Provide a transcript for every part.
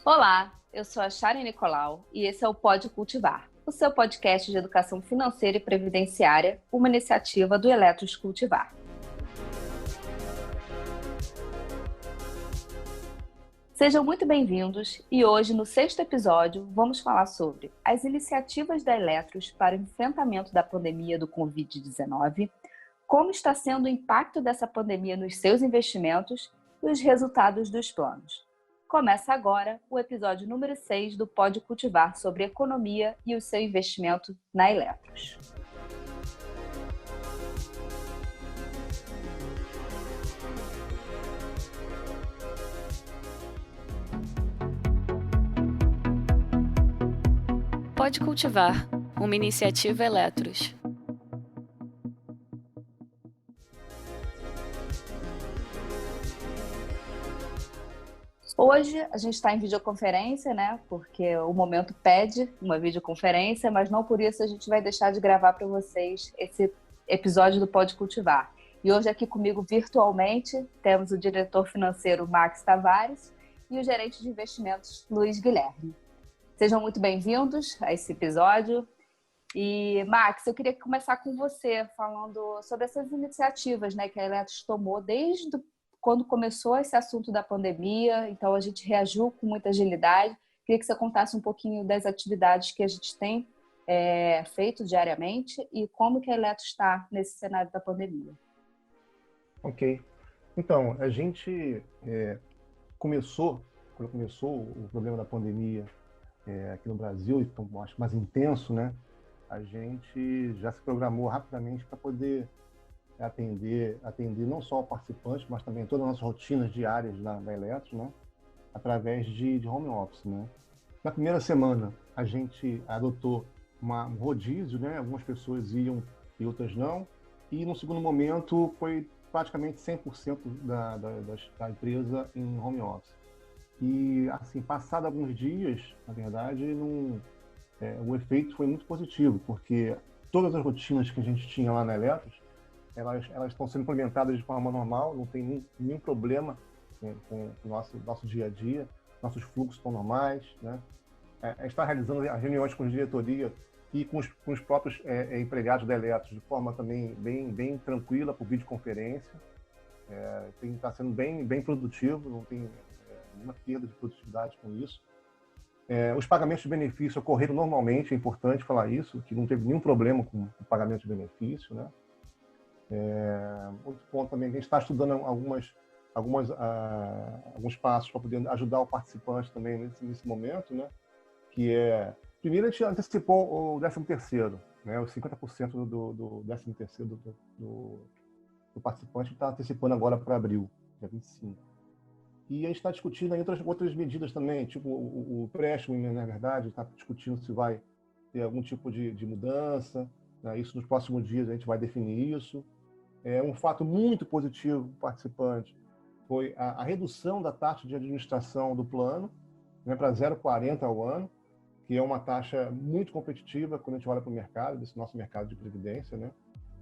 Olá, eu sou a Shari Nicolau e esse é o Pode Cultivar, o seu podcast de educação financeira e previdenciária, uma iniciativa do Eletros Cultivar. Sejam muito bem-vindos e hoje, no 6º episódio, vamos falar sobre as iniciativas da Eletros para o enfrentamento da pandemia do Covid-19, como está sendo o impacto dessa pandemia nos seus investimentos e os resultados dos planos. Começa agora o episódio número 6 do Pode Cultivar sobre economia e o seu investimento na Eletros. Pode Cultivar, uma iniciativa Eletros. Hoje a gente está em videoconferência, né? Porque o momento pede uma videoconferência, mas não por isso a gente vai deixar de gravar para vocês esse episódio do Pode Cultivar. E hoje aqui comigo virtualmente temos o diretor financeiro Max Tavares e o gerente de investimentos Luiz Guilherme. Sejam muito bem-vindos a esse episódio. E Max, eu queria começar com você falando sobre essas iniciativas, né, que a Eletros tomou desde quando começou esse assunto da pandemia. Então a gente reagiu com muita agilidade. Queria que você contasse um pouquinho das atividades que a gente tem feito diariamente e como que a Eletros está nesse cenário da pandemia. Ok. Então, a gente quando começou o problema da pandemia aqui no Brasil, então, acho mais intenso, né? A gente já se programou rapidamente para poder atender não só o participante, mas também todas as nossas rotinas diárias da Eletros, né? Através de home office, né? Na primeira semana, a gente adotou um rodízio, né? Algumas pessoas iam e outras não. E no segundo momento, foi praticamente 100% da empresa em home office. E, assim, passado alguns dias, na verdade, o efeito foi muito positivo, porque todas as rotinas que a gente tinha lá na Eletros, elas estão sendo implementadas de forma normal, não tem nenhum problema com o nosso dia a dia, nossos fluxos estão normais, né? Está realizando as reuniões com a diretoria e com os próprios empregados da Eletros de forma também bem tranquila, por videoconferência. Está sendo bem produtivo, não tem nenhuma perda de produtividade com isso. Os pagamentos de benefício ocorreram normalmente, é importante falar isso, que não teve nenhum problema com o pagamento de benefício, né? Outro ponto também, a gente está estudando alguns passos para poder ajudar o participante também nesse momento, né? Que primeiro a gente antecipou o 13º, né? Os 50% do 13º do participante está antecipando agora para abril, dia 25. E a gente está discutindo aí outras medidas também, tipo o empréstimo, na verdade, está discutindo se vai ter algum tipo de mudança, né? Isso nos próximos dias a gente vai definir isso. Um fato muito positivo para o participante foi a redução da taxa de administração do plano, né, para 0,40 ao ano, que é uma taxa muito competitiva quando a gente olha para o mercado, desse nosso mercado de previdência, né?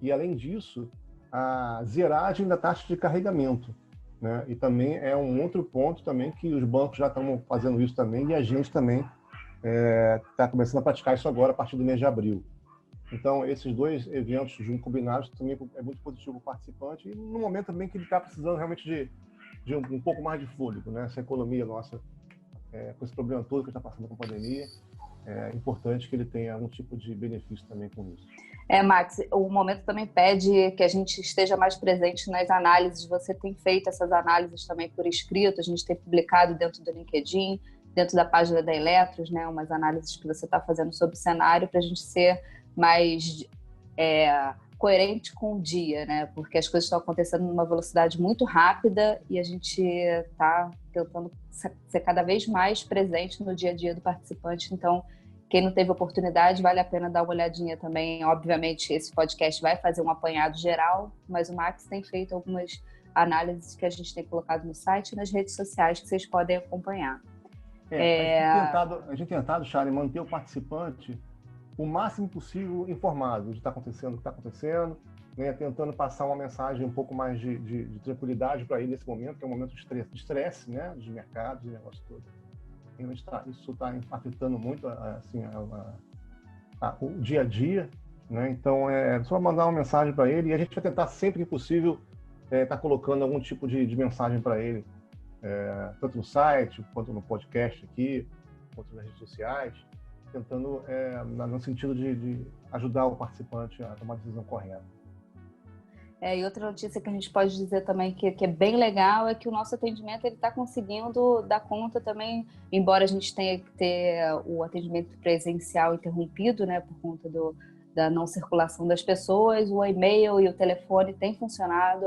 E, além disso, a zeragem da taxa de carregamento, né? E também é um outro ponto também que os bancos já estão fazendo isso também, e a gente também está começando a praticar isso agora a partir do mês de abril. Então, esses dois eventos juntos combinados também é muito positivo para o participante, e no momento também que ele está precisando realmente de um pouco mais de fôlego, né? Essa economia nossa, com esse problema todo que está passando com a pandemia, é importante que ele tenha algum tipo de benefício também com isso. Max, o momento também pede que a gente esteja mais presente nas análises. Você tem feito essas análises também por escrito, a gente tem publicado dentro do LinkedIn, dentro da página da Eletros, né? Umas análises que você está fazendo sobre o cenário para a gente ser mais coerente com o dia, né? Porque as coisas estão acontecendo numa velocidade muito rápida e a gente está tentando ser cada vez mais presente no dia a dia do participante. Então, quem não teve oportunidade, vale a pena dar uma olhadinha também. Obviamente, esse podcast vai fazer um apanhado geral, mas o Max tem feito algumas análises que a gente tem colocado no site e nas redes sociais que vocês podem acompanhar. A gente tem tentado, Shari, manter o participante o máximo possível informado do que está acontecendo, né, tentando passar uma mensagem um pouco mais de tranquilidade para ele nesse momento, que é um momento de estresse, né, dos mercados e negócio todo. Isso está afetando muito assim, o dia a dia, né? Então, é só mandar uma mensagem para ele e a gente vai tentar sempre que possível estar colocando algum tipo de mensagem para ele, tanto no site, quanto no podcast aqui, quanto nas redes sociais, tentando no sentido de ajudar o participante a tomar a decisão correta. E outra notícia que a gente pode dizer também que é bem legal é que o nosso atendimento está conseguindo dar conta também, embora a gente tenha que ter o atendimento presencial interrompido, né, por conta da não circulação das pessoas, o e-mail e o telefone têm funcionado,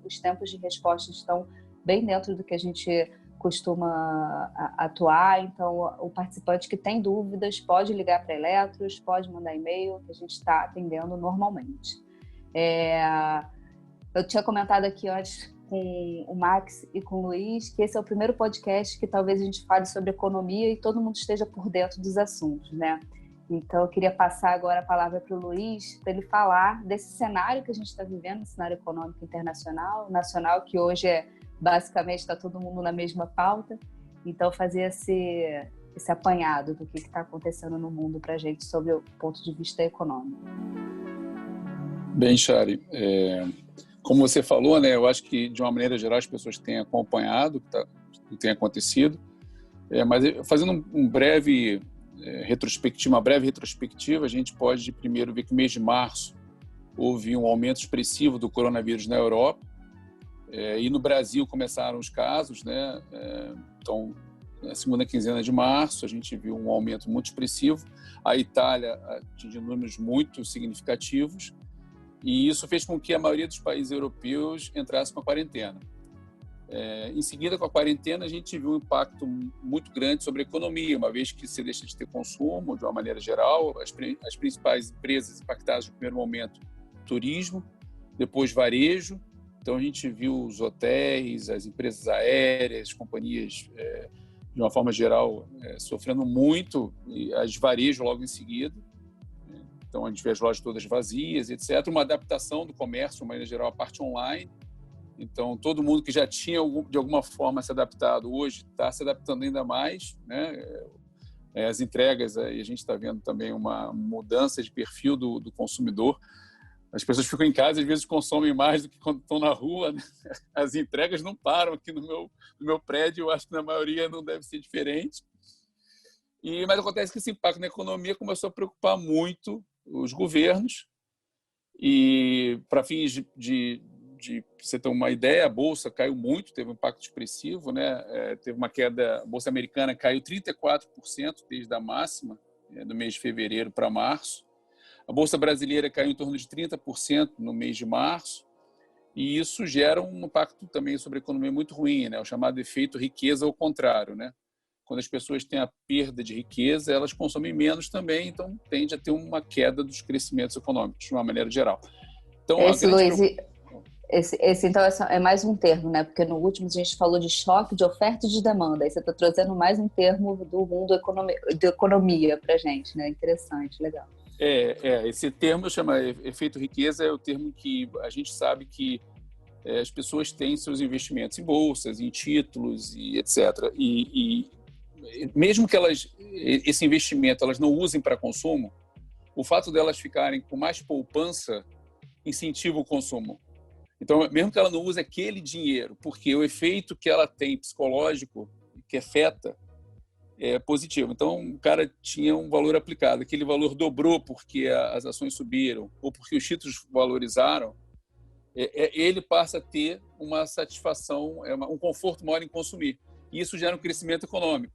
os tempos de resposta estão bem dentro do que a gente costuma atuar, então o participante que tem dúvidas pode ligar para a Eletros, pode mandar e-mail, que a gente está atendendo normalmente. Eu tinha comentado aqui antes com o Max e com o Luiz que esse é o primeiro podcast que talvez a gente fale sobre economia e todo mundo esteja por dentro dos assuntos, né? Então, eu queria passar agora a palavra para o Luiz, para ele falar desse cenário que a gente está vivendo, um cenário econômico internacional, nacional, que hoje basicamente está todo mundo na mesma pauta. Então, fazer esse apanhado do que está acontecendo no mundo para a gente sobre o ponto de vista econômico. Bem, Chari, como você falou, né, eu acho que, de uma maneira geral, as pessoas têm acompanhado o que tem acontecido, mas fazendo uma breve retrospectiva, a gente pode primeiro ver que no mês de março houve um aumento expressivo do coronavírus na Europa, e no Brasil começaram os casos, né? Então, na segunda quinzena de março, a gente viu um aumento muito expressivo, a Itália atingiu números muito significativos, e isso fez com que a maioria dos países europeus entrasse com a quarentena. Em seguida, com a quarentena, a gente viu um impacto muito grande sobre a economia, uma vez que você deixa de ter consumo, de uma maneira geral. As principais empresas impactadas no primeiro momento, turismo, depois varejo. Então, a gente viu os hotéis, as empresas aéreas, as companhias, de uma forma geral, sofrendo muito, e as varejo logo em seguida. Então, a gente vê as lojas todas vazias, etc. Uma adaptação do comércio, de uma maneira geral, a parte online. Então, todo mundo que já tinha, de alguma forma, se adaptado, hoje está se adaptando ainda mais, né? As entregas, a gente está vendo também uma mudança de perfil do consumidor. As pessoas ficam em casa e, às vezes, consomem mais do que quando estão na rua, né? As entregas não param aqui no meu prédio, eu acho que na maioria não deve ser diferente. Mas acontece que esse impacto na economia começou a preocupar muito os governos, e para fins de você ter uma ideia, a Bolsa caiu muito, teve um impacto expressivo, né? Teve uma queda, a Bolsa americana caiu 34% desde a máxima, do mês de fevereiro para março. A Bolsa brasileira caiu em torno de 30% no mês de março, e isso gera um impacto também sobre a economia muito ruim, né? O chamado efeito riqueza ao contrário, né? Quando as pessoas têm a perda de riqueza, elas consomem menos também, então tende a ter uma queda dos crescimentos econômicos, de uma maneira geral. Então, Luiz, esse então é mais um termo, né? Porque no último a gente falou de choque de oferta e de demanda. Aí você está trazendo mais um termo do mundo de economia para a gente, né? Interessante, legal. Esse termo chama efeito riqueza, é o termo que a gente sabe que as pessoas têm seus investimentos em bolsas, em títulos e etc. E mesmo que esse investimento elas não usem para consumo, o fato delas ficarem com mais poupança incentiva o consumo. Então, mesmo que ela não use aquele dinheiro, porque o efeito que ela tem psicológico, que afeta, é positivo. Então, o cara tinha um valor aplicado, aquele valor dobrou porque as ações subiram ou porque os títulos valorizaram, ele passa a ter uma satisfação, um conforto maior em consumir. E isso gera um crescimento econômico.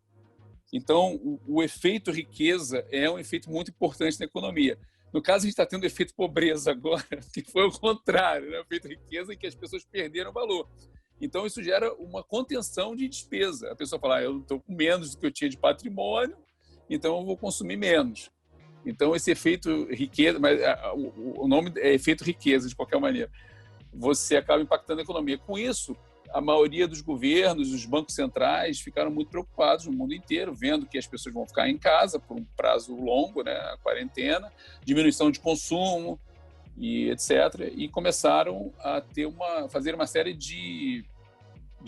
Então, o efeito riqueza é um efeito muito importante na economia. No caso, a gente está tendo o efeito pobreza agora, que foi o contrário, né? O efeito riqueza em que as pessoas perderam valor. Então, isso gera uma contenção de despesa. A pessoa fala, eu estou com menos do que eu tinha de patrimônio, então eu vou consumir menos. Então, esse efeito riqueza, mas o nome é efeito riqueza, de qualquer maneira, você acaba impactando a economia. Com isso, a maioria dos governos, os bancos centrais, ficaram muito preocupados no mundo inteiro, vendo que as pessoas vão ficar em casa por um prazo longo, né, a quarentena, diminuição de consumo, e etc. E começaram a fazer uma série de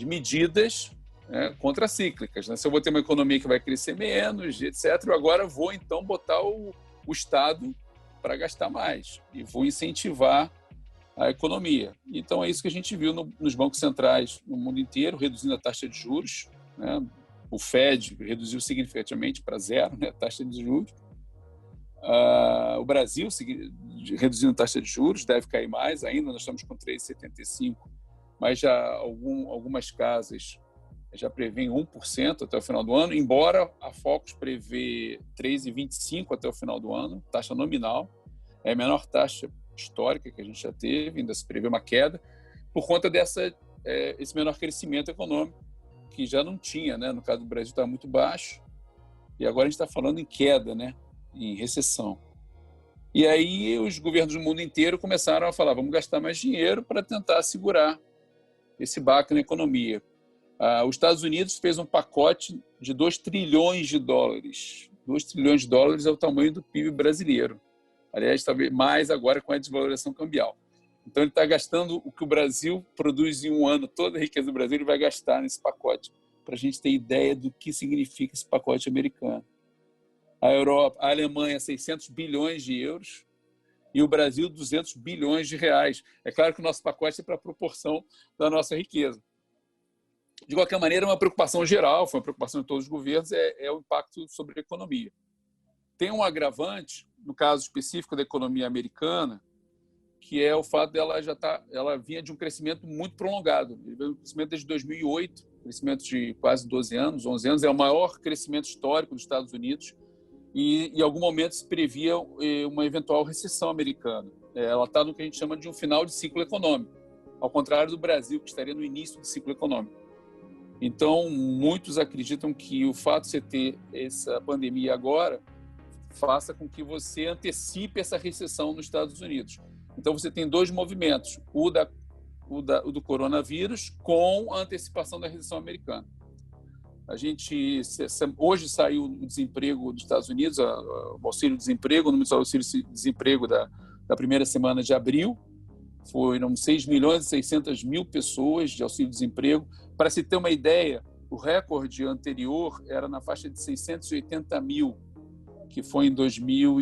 medidas, né, contracíclicas. Né? Se eu vou ter uma economia que vai crescer menos, etc., eu agora vou, então, botar o Estado para gastar mais e vou incentivar a economia. Então, é isso que a gente viu nos bancos centrais no mundo inteiro, reduzindo a taxa de juros. Né? O Fed reduziu significativamente para zero, né, a taxa de juros. O Brasil reduzindo a taxa de juros, deve cair mais ainda, nós estamos com 3,75%, mas já algumas casas já prevêem 1% até o final do ano, embora a Focus prevê 3,25% até o final do ano, taxa nominal, é a menor taxa histórica que a gente já teve, ainda se prevê uma queda, por conta esse menor crescimento econômico, que já não tinha, né? No caso do Brasil está muito baixo, e agora a gente está falando em queda, né? Em recessão. E aí os governos do mundo inteiro começaram a falar, vamos gastar mais dinheiro para tentar segurar esse baque na economia. Os Estados Unidos fez um pacote de 2 trilhões de dólares. 2 trilhões de dólares é o tamanho do PIB brasileiro. Aliás, talvez mais agora com a desvalorização cambial. Então, ele está gastando o que o Brasil produz em um ano, toda a riqueza do Brasil, ele vai gastar nesse pacote, para a gente ter ideia do que significa esse pacote americano. A Europa, a Alemanha, 600 bilhões de euros e o Brasil, 200 bilhões de reais. É claro que o nosso pacote é para a proporção da nossa riqueza. De qualquer maneira, é uma preocupação geral, foi uma preocupação de todos os governos, é o impacto sobre a economia. Tem um agravante, no caso específico da economia americana, que é o fato dela ela vinha de um crescimento muito prolongado. Um crescimento desde 2008, crescimento de quase 12 anos, 11 anos, é o maior crescimento histórico dos Estados Unidos, e em algum momento se previa uma eventual recessão americana. Ela está no que a gente chama de um final de ciclo econômico, ao contrário do Brasil, que estaria no início do ciclo econômico. Então, muitos acreditam que o fato de você ter essa pandemia agora faça com que você antecipe essa recessão nos Estados Unidos. Então, você tem dois movimentos, o do coronavírus com a antecipação da recessão americana. Hoje saiu o desemprego dos Estados Unidos, o auxílio-desemprego, o número de auxílio-desemprego da primeira semana de abril, foram 6 milhões e 600 mil pessoas de auxílio-desemprego. Para se ter uma ideia, o recorde anterior era na faixa de 680 mil, que foi em 2000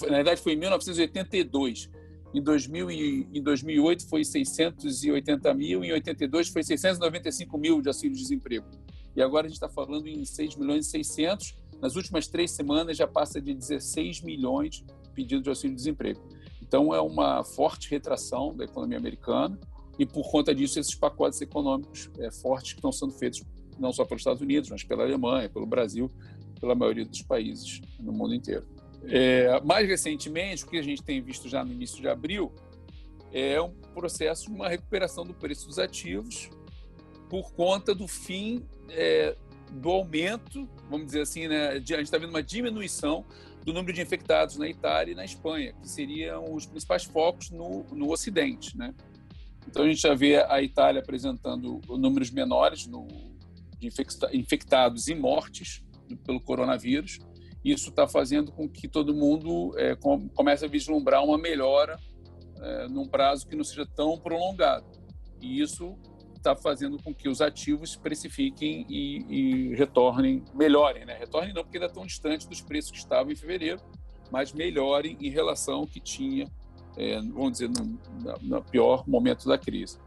na verdade foi em 1982. Em 2008 foi 680 mil, em 82 foi 695 mil de auxílio-desemprego. E agora a gente está falando em 6 milhões e 600. Nas últimas 3 semanas já passa de 16 milhões pedidos de auxílio-desemprego. Então é uma forte retração da economia americana e por conta disso esses pacotes econômicos fortes que estão sendo feitos não só pelos Estados Unidos, mas pela Alemanha, pelo Brasil, pela maioria dos países no mundo inteiro. Mais recentemente, o que a gente tem visto já no início de abril é um processo de uma recuperação do preço dos ativos por conta do fim do aumento, vamos dizer assim, né? A gente está vendo uma diminuição do número de infectados na Itália e na Espanha, que seriam os principais focos no Ocidente, né? Então, a gente já vê a Itália apresentando números menores de infectados e mortes pelo coronavírus. Isso está fazendo com que todo mundo comece a vislumbrar uma melhora num prazo que não seja tão prolongado. E isso está fazendo com que os ativos precifiquem e retornem, melhorem, né? Retornem não porque ainda estão distantes dos preços que estavam em fevereiro, mas melhorem em relação ao que tinha, vamos dizer, no pior momento da crise.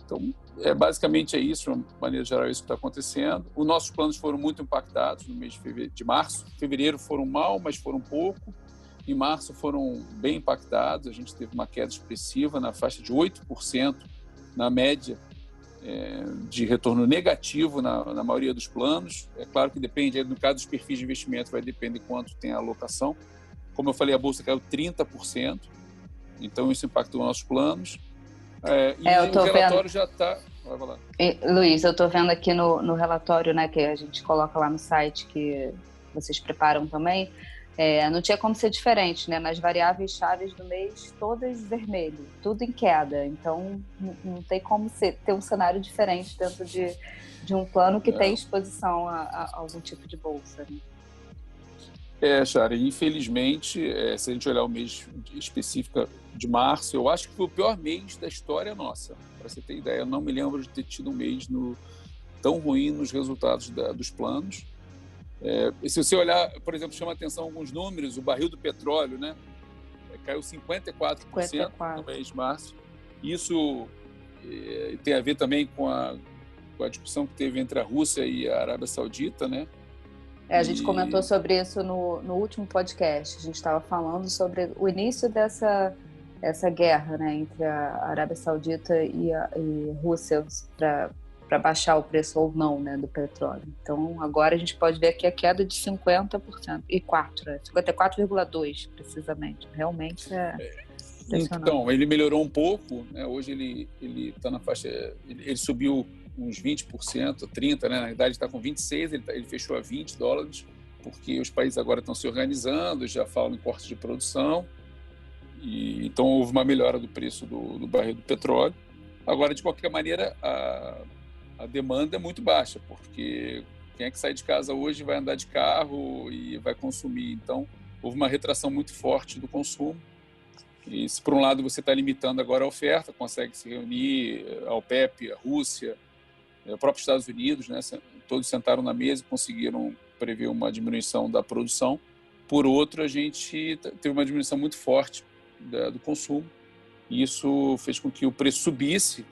Então, basicamente é isso, de uma maneira geral, é isso que está acontecendo. Os nossos planos foram muito impactados no mês de março. Fevereiro foram mal, mas foram pouco. Em março foram bem impactados. A gente teve uma queda expressiva na faixa de 8% na média de retorno negativo na maioria dos planos. É claro que depende, no caso dos perfis de investimento, vai depender quanto tem a alocação. Como eu falei, a Bolsa caiu 30%, então isso impactou nossos planos. O relatório já está... Luiz, eu estou vendo aqui no relatório, né, que a gente coloca lá no site, que vocês preparam também, não tinha como ser diferente, né? Nas variáveis chaves do mês, todas vermelho, tudo em queda. Então, não tem como ter um cenário diferente dentro de um plano que tem exposição a algum tipo de bolsa. Né? Shari, infelizmente, se a gente olhar o mês específico de março, eu acho que foi o pior mês da história nossa. Para você ter ideia, eu não me lembro de ter tido um mês tão ruim nos resultados dos planos. E se você olhar, por exemplo, chama a atenção alguns números, o barril do petróleo, né, caiu 54% no mês de março. Isso tem a ver também com a discussão que teve entre a Rússia e a Arábia Saudita, né? A gente comentou sobre isso no último podcast. A gente estava falando sobre o início dessa guerra, né, entre a Arábia Saudita e Rússia para baixar o preço ou não, né, do petróleo. Então, agora a gente pode ver aqui a queda de 50%, 54,2% precisamente. Realmente Então, ele melhorou um pouco, né? Hoje ele está na faixa, ele subiu uns 20%, 30%, né? Na verdade está com 26%, ele fechou a $20, porque os países agora estão se organizando, já falam em corte de produção, e então houve uma melhora do preço do barril do petróleo. Agora, de qualquer maneira, a demanda é muito baixa, porque quem é que sai de casa hoje vai andar de carro e vai consumir? Então, houve uma retração muito forte do consumo. E se, por um lado, você está limitando agora a oferta, consegue se reunir a OPEP, a Rússia, o próprio Estados Unidos, né? Todos sentaram na mesa e conseguiram prever uma diminuição da produção. Por outro, a gente teve uma diminuição muito forte do consumo. E isso fez com que o preço subisse.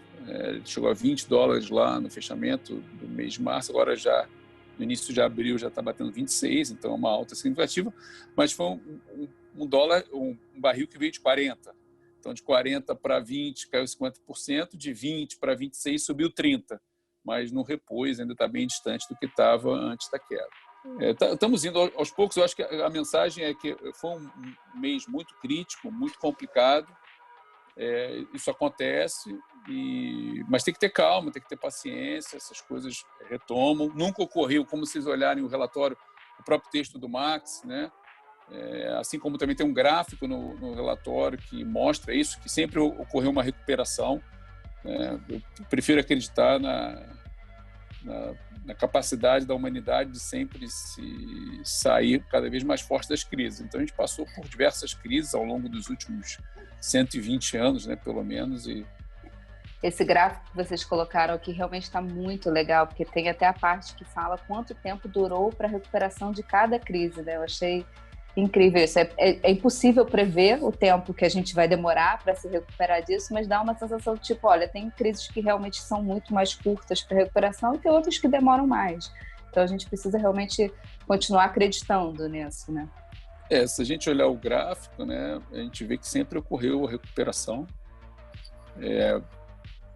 Chegou a $20 lá no fechamento do mês de março. Agora, já no início de abril, já está batendo 26, então é uma alta significativa. Mas foi um barril que veio de 40. Então, de 40 para 20 caiu 50%, de 20 para 26 subiu 30%. Mas no repôs ainda está bem distante do que estava antes da queda. Estamos indo aos poucos. Eu acho que a mensagem é que foi um mês muito crítico, muito complicado. Isso acontece, mas tem que ter calma, tem que ter paciência, essas coisas retomam. Nunca ocorreu, como vocês olharem o relatório, o próprio texto do Max, né? Assim como também tem um gráfico no relatório que mostra isso, que sempre ocorreu uma recuperação. Eu prefiro acreditar na capacidade da humanidade de sempre se sair cada vez mais forte das crises. Então, a gente passou por diversas crises ao longo dos últimos 120 anos, né, pelo menos. Esse gráfico que vocês colocaram aqui realmente está muito legal, porque tem até a parte que fala quanto tempo durou para a recuperação de cada crise, né? Eu achei incrível isso. É impossível prever o tempo que a gente vai demorar para se recuperar disso, mas dá uma sensação de tipo, olha, tem crises que realmente são muito mais curtas para recuperação e tem outras que demoram mais. Então a gente precisa realmente continuar acreditando nisso, né? Se a gente olhar o gráfico, né, a gente vê que sempre ocorreu a recuperação.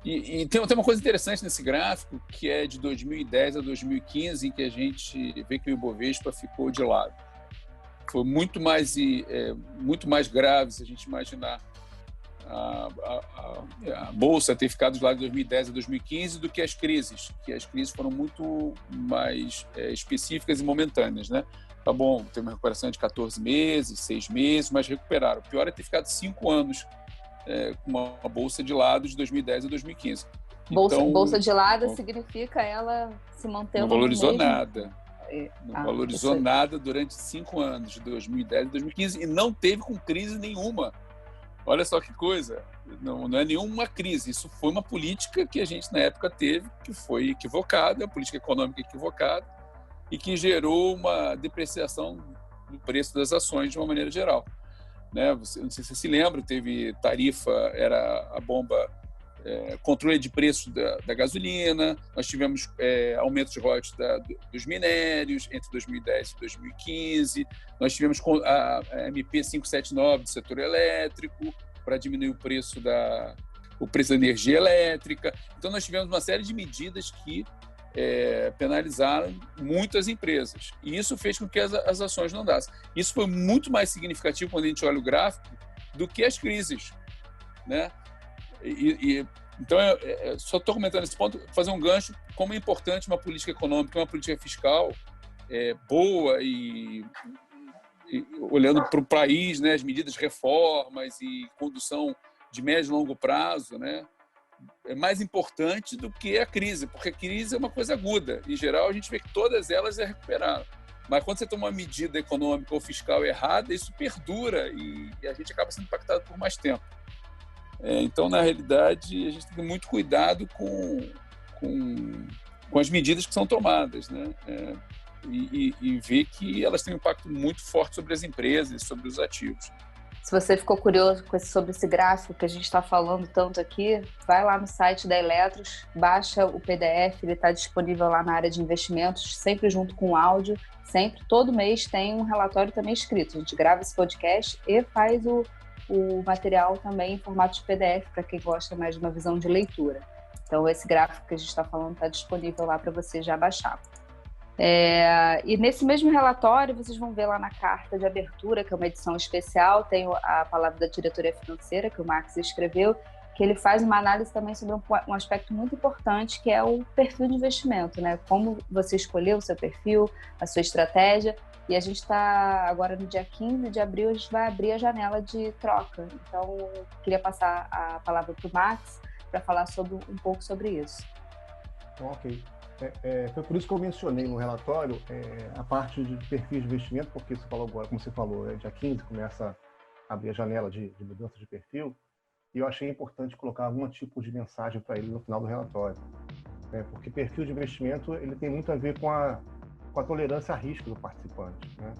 E tem uma coisa interessante nesse gráfico, que é de 2010 a 2015, em que a gente vê que o Ibovespa ficou de lado. Foi muito mais grave se a gente imaginar a Bolsa ter ficado de lado de 2010 a 2015 do que as crises, que as crises foram muito mais específicas e momentâneas, né? Tá bom, teve uma recuperação de 14 meses, 6 meses, mas recuperaram. O pior é ter ficado 5 anos com uma bolsa de lado de 2010 a 2015. Bolsa de lado significa ela se mantendo não valorizou no mesmo... nada. Não valorizou nada durante 5 anos, de 2010 a 2015, e não teve com crise nenhuma. Olha só que coisa, não é nenhuma crise, isso foi uma política que a gente na época teve, que foi equivocada, uma política econômica equivocada, e que gerou uma depreciação do preço das ações de uma maneira geral. Né? Não sei se você se lembra, teve tarifa, era a bomba, controle de preço da gasolina, nós tivemos aumento de royalties dos minérios entre 2010 e 2015, nós tivemos a MP 579 do setor elétrico para diminuir o preço da energia elétrica. Então, nós tivemos uma série de medidas que penalizaram muitas empresas. E isso fez com que as ações não andassem. Isso foi muito mais significativo quando a gente olha o gráfico do que as crises, né? Então, só estou comentando esse ponto, fazer um gancho, como é importante uma política econômica, uma política fiscal boa e olhando para o país, né, as medidas de reformas e condução de médio e longo prazo, né, é mais importante do que a crise, porque a crise é uma coisa aguda. Em geral, a gente vê que todas elas recuperaram. Mas quando você toma uma medida econômica ou fiscal errada, isso perdura e a gente acaba sendo impactado por mais tempo. Então, na realidade, a gente tem que ter muito cuidado com as medidas que são tomadas, né? E ver que elas têm um impacto muito forte sobre as empresas, sobre os ativos. Se você ficou curioso sobre esse gráfico que a gente está falando tanto aqui, vai lá no site da Eletros, baixa o PDF, ele está disponível lá na área de investimentos, sempre junto com o áudio, sempre, todo mês tem um relatório também escrito. A gente grava esse podcast e faz o material também em formato de PDF, para quem gosta mais de uma visão de leitura. Então, esse gráfico que a gente está falando está disponível lá para você já baixar. E nesse mesmo relatório, vocês vão ver lá na carta de abertura, que é uma edição especial, tem a palavra da diretoria financeira, que o Max escreveu, que ele faz uma análise também sobre um aspecto muito importante, que é o perfil de investimento, né? Como você escolheu o seu perfil, a sua estratégia. E a gente está agora no dia 15 de abril, a gente vai abrir a janela de troca. Então, eu queria passar a palavra para o Max para falar um pouco sobre isso. Ok. Foi por isso que eu mencionei no relatório a parte de perfil de investimento, porque você falou agora, como você falou, dia 15 começa a abrir a janela de mudança de perfil, e eu achei importante colocar algum tipo de mensagem para ele no final do relatório. Porque perfil de investimento ele tem muito a ver com a tolerância a risco do participante, né?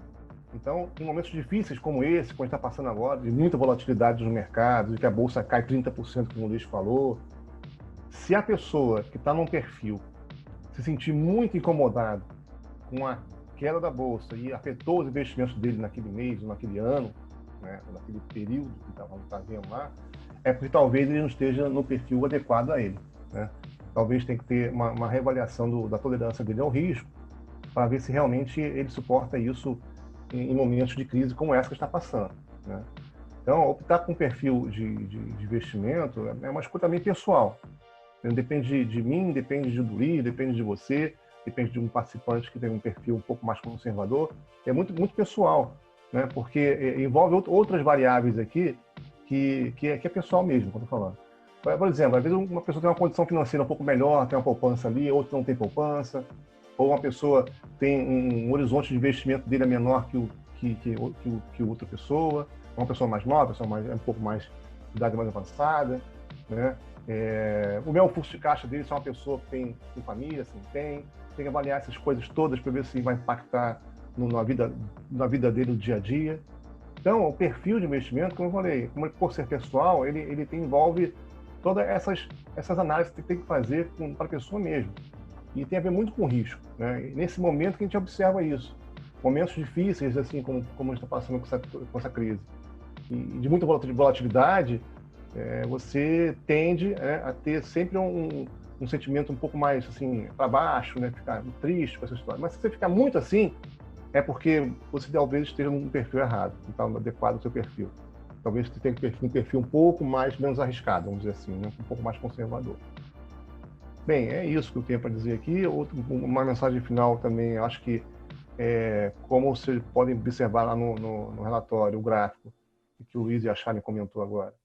Então, em momentos difíceis como esse, que a gente está passando agora, de muita volatilidade no mercado, de que a bolsa cai 30%, como o Luiz falou, se a pessoa que está num perfil se sentir muito incomodado com a queda da bolsa e afetou os investimentos dele naquele mês, ou naquele ano, né, ou naquele período que está vendo lá, é porque talvez ele não esteja no perfil adequado a ele, né? Talvez tenha que ter uma reavaliação da tolerância dele ao risco, para ver se realmente ele suporta isso em momentos de crise como essa que está passando, né? Então, optar por um perfil de investimento é uma escolha também pessoal. Depende de mim, depende do Luiz, depende de você, depende de um participante que tem um perfil um pouco mais conservador. É muito, muito pessoal, né? Porque envolve outras variáveis aqui que é pessoal mesmo, quando eu tô falando. Por exemplo, às vezes uma pessoa tem uma condição financeira um pouco melhor, tem uma poupança ali, outra não tem poupança, ou uma pessoa tem um horizonte de investimento dele é menor que outra pessoa, uma pessoa mais nova, um pouco mais de idade mais avançada, né? O meu fluxo de caixa dele é uma pessoa que tem família, se não tem que avaliar essas coisas todas para ver se vai impactar na vida dele no dia a dia. Então, o perfil de investimento, como eu falei, por ser pessoal, ele envolve todas essas análises que tem que fazer para a pessoa mesmo. E tem a ver muito com risco, né? E nesse momento que a gente observa isso. Momentos difíceis, assim como a gente está passando com essa crise, e de muita volatilidade, você tende a ter sempre um sentimento um pouco mais assim para baixo, né? Ficar triste com essa história. Mas se você ficar muito assim, é porque você talvez esteja num perfil errado, não está adequado ao seu perfil. Talvez você tenha um perfil um pouco menos arriscado, vamos dizer assim, né? Um pouco mais conservador. Bem, é isso que eu tenho para dizer aqui. Uma mensagem final também, eu acho que, como vocês podem observar lá no relatório, o gráfico que o Luiz e a Charlie comentou agora,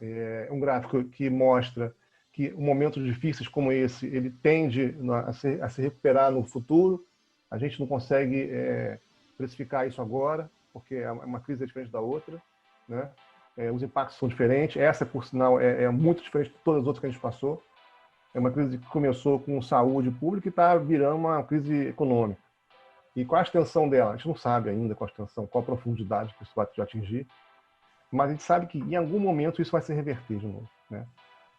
é um gráfico que mostra que momentos difíceis como esse, ele tende a se recuperar no futuro. A gente não consegue precificar isso agora, porque uma crise é diferente da outra, né? Os impactos são diferentes. Essa, por sinal, é muito diferente de todas as outras que a gente passou. É uma crise que começou com saúde pública e está virando uma crise econômica. E qual a extensão dela? A gente não sabe ainda qual a extensão, qual a profundidade que isso vai atingir, mas a gente sabe que em algum momento isso vai se reverter de novo, né?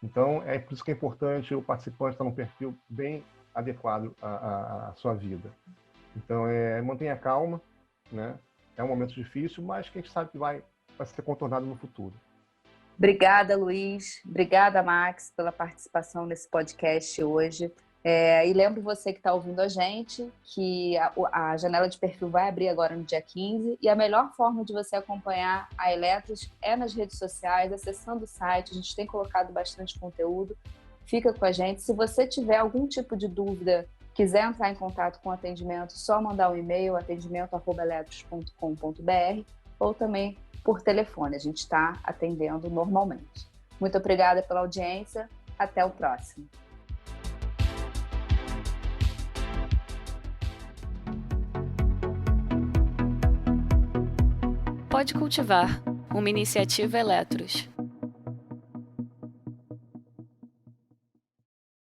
Então, é por isso que é importante o participante estar num perfil bem adequado à sua vida. Então, mantenha calma, né? É um momento difícil, mas que a gente sabe que vai ser contornado no futuro. Obrigada, Luiz. Obrigada, Max, pela participação nesse podcast hoje. E lembro você que está ouvindo a gente que a janela de perfil vai abrir agora no dia 15 e a melhor forma de você acompanhar a Eletros é nas redes sociais, acessando o site. A gente tem colocado bastante conteúdo. Fica com a gente. Se você tiver algum tipo de dúvida, quiser entrar em contato com o atendimento, só mandar um e-mail, atendimento@eletros.com.br, ou também por telefone. A gente está atendendo normalmente. Muito obrigada pela audiência. Até o próximo. Pode Cultivar, uma iniciativa Eletros.